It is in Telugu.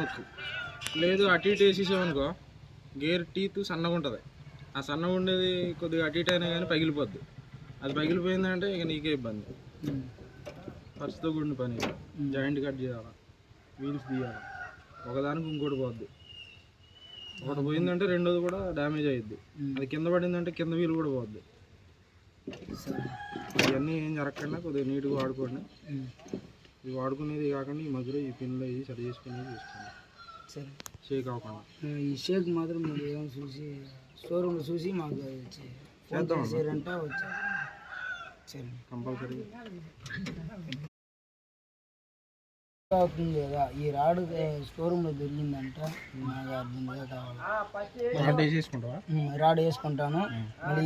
నొక్కు. లేదు అటు ఇటు వేసేసామనుకో గేర్ టీత్ సన్నగా ఉంటుంది. ఆ సన్నగా ఉండేది కొద్దిగా అటు ఇటు అయినా కానీ పగిలిపోద్ది. అది పగిలిపోయిందంటే ఇక నీకే ఇబ్బంది. ఖర్చుతో కూడిన పని. జాయింట్ కట్ చేయాలి, వీల్స్ తీయాలి, ఒకదానికి ఇంకోటి పోద్ది. ఒకటి పోయిందంటే రెండోది కూడా డ్యామేజ్ అయ్యిద్ది. అది కింద పడిందంటే కింద వీలు కూడా పోద్ది. ఇవన్నీ ఏం జరగకుండా కొద్దిగా నీట్గా వాడుకోండి. ఇవి వాడుకునేది కాకుండా ఈ మధ్యలో ఈ పిన్లో ఇది సరి చేసుకునేది చూసుకోండి. సరే, షేక్ అవ్వకుండా. ఈ షేక్ మాత్రం మీరు ఏమో చూసి షోరూమ్లో చూసి మాకు చేద్దామంట వచ్చారు. సరే, కంపల్సరీ అవుతుంది కదా. ఈ రాడ్ షోరూమ్లో దొరికిందంట, నాకు అర్జెంట్గా కావాలి. రాడ్ వేసేసుకుంటావా? రాడ్ వేసుకుంటాను. మళ్ళీ